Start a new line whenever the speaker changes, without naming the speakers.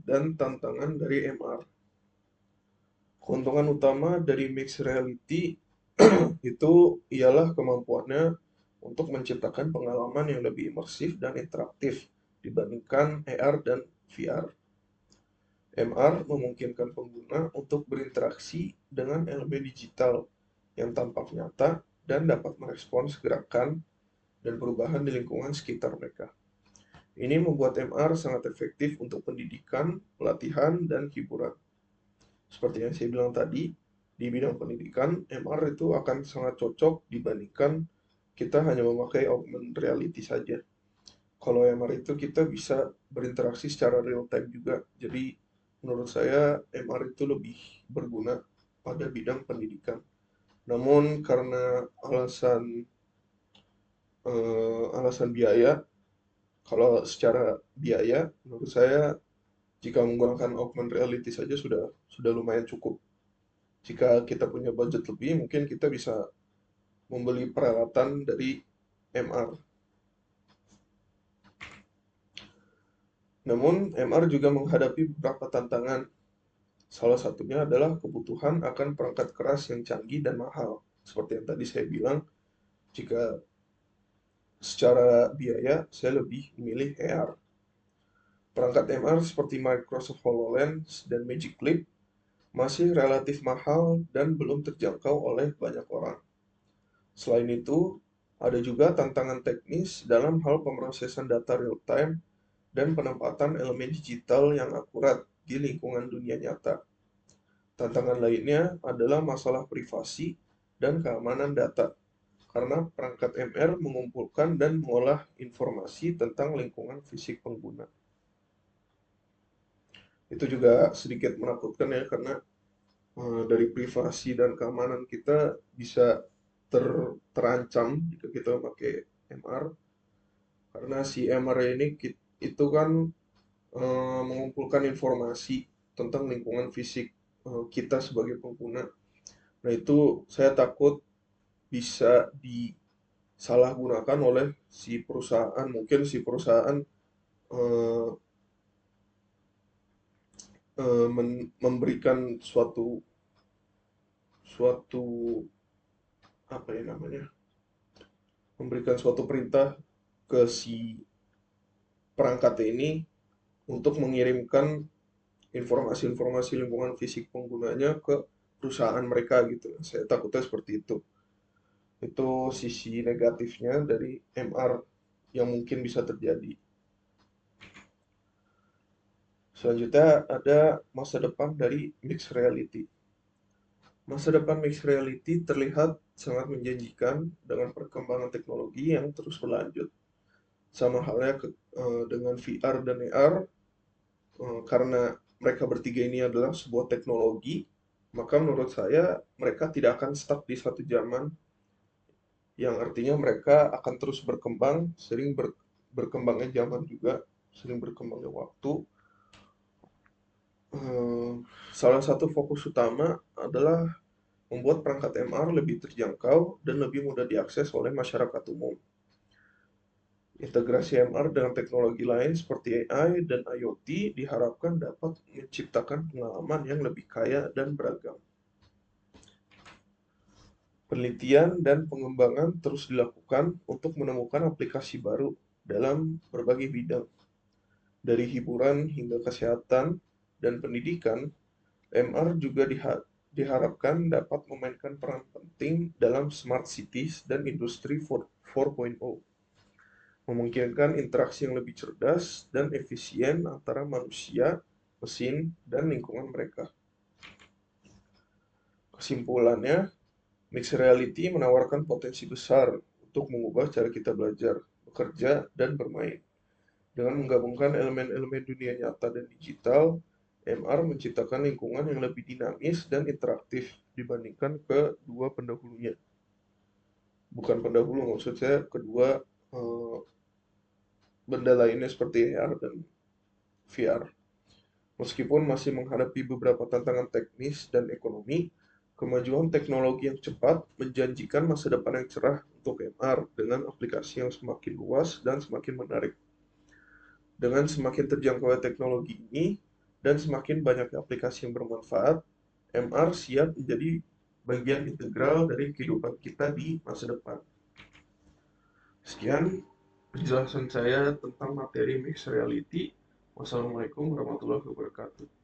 dan tantangan dari MR. Keuntungan utama dari mixed reality itu ialah kemampuannya untuk menciptakan pengalaman yang lebih imersif dan interaktif dibandingkan AR dan VR. MR memungkinkan pengguna untuk berinteraksi dengan elemen digital yang tampak nyata dan dapat merespons gerakan dan perubahan di lingkungan sekitar mereka. Ini membuat MR sangat efektif untuk pendidikan, pelatihan, dan hiburan. Seperti yang saya bilang tadi, di bidang pendidikan, MR itu akan sangat cocok dibandingkan kita hanya memakai augmented reality saja. Kalau MR itu kita bisa berinteraksi secara real time juga. Jadi menurut saya MR itu lebih berguna pada bidang pendidikan. Namun karena alasan biaya, kalau secara biaya menurut saya jika menggunakan augmented reality saja sudah lumayan cukup. Jika kita punya budget lebih, mungkin kita bisa membeli peralatan dari MR. Namun, MR juga menghadapi beberapa tantangan. Salah satunya adalah kebutuhan akan perangkat keras yang canggih dan mahal. Seperti yang tadi saya bilang, jika secara biaya saya lebih memilih AR. Perangkat MR seperti Microsoft HoloLens dan Magic Leap masih relatif mahal dan belum terjangkau oleh banyak orang. Selain itu, ada juga tantangan teknis dalam hal pemrosesan data real-time dan penempatan elemen digital yang akurat di lingkungan dunia nyata. Tantangan lainnya adalah masalah privasi dan keamanan data, karena perangkat MR mengumpulkan dan mengolah informasi tentang lingkungan fisik pengguna. Itu juga sedikit menakutkan ya, karena dari privasi dan keamanan kita bisa terancam jika kita pakai MR, karena si MR ini itu kan mengumpulkan informasi tentang lingkungan fisik kita sebagai pengguna. Nah, itu saya takut bisa disalahgunakan oleh si perusahaan. Mungkin si perusahaan eh, memberikan suatu suatu apa ya namanya? Memberikan suatu perintah ke si perangkat ini untuk mengirimkan informasi-informasi lingkungan fisik penggunanya ke perusahaan mereka gitu. Saya takutnya seperti itu. Itu sisi negatifnya dari MR yang mungkin bisa terjadi. Selanjutnya ada masa depan dari mixed reality. Masa depan mixed reality terlihat sangat menjanjikan dengan perkembangan teknologi yang terus berlanjut. Sama halnya dengan VR dan AR, karena mereka bertiga ini adalah sebuah teknologi, maka menurut saya mereka tidak akan stuck di satu zaman, yang artinya mereka akan terus berkembang, berkembangnya zaman juga, sering berkembangnya waktu. Eh, Salah satu fokus utama adalah membuat perangkat MR lebih terjangkau dan lebih mudah diakses oleh masyarakat umum. Integrasi MR dengan teknologi lain seperti AI dan IoT diharapkan dapat menciptakan pengalaman yang lebih kaya dan beragam. Penelitian dan pengembangan terus dilakukan untuk menemukan aplikasi baru dalam berbagai bidang, dari hiburan hingga kesehatan dan pendidikan. MR juga diharapkan dapat memainkan peran penting dalam smart cities dan industri 4.0, memungkinkan interaksi yang lebih cerdas dan efisien antara manusia, mesin, dan lingkungan mereka. Kesimpulannya, mixed reality menawarkan potensi besar untuk mengubah cara kita belajar, bekerja, dan bermain. Dengan menggabungkan elemen-elemen dunia nyata dan digital, MR menciptakan lingkungan yang lebih dinamis dan interaktif dibandingkan kedua pendahulunya. Bukan pendahulu, maksud saya kedua eh, benda lainnya seperti AR dan VR. Meskipun masih menghadapi beberapa tantangan teknis dan ekonomi, kemajuan teknologi yang cepat menjanjikan masa depan yang cerah untuk MR dengan aplikasi yang semakin luas dan semakin menarik. Dengan semakin terjangkau teknologi ini, dan semakin banyak aplikasi yang bermanfaat, MR siap menjadi bagian integral dari kehidupan kita di masa depan. Sekian penjelasan saya tentang materi mixed reality. Wassalamualaikum warahmatullahi wabarakatuh.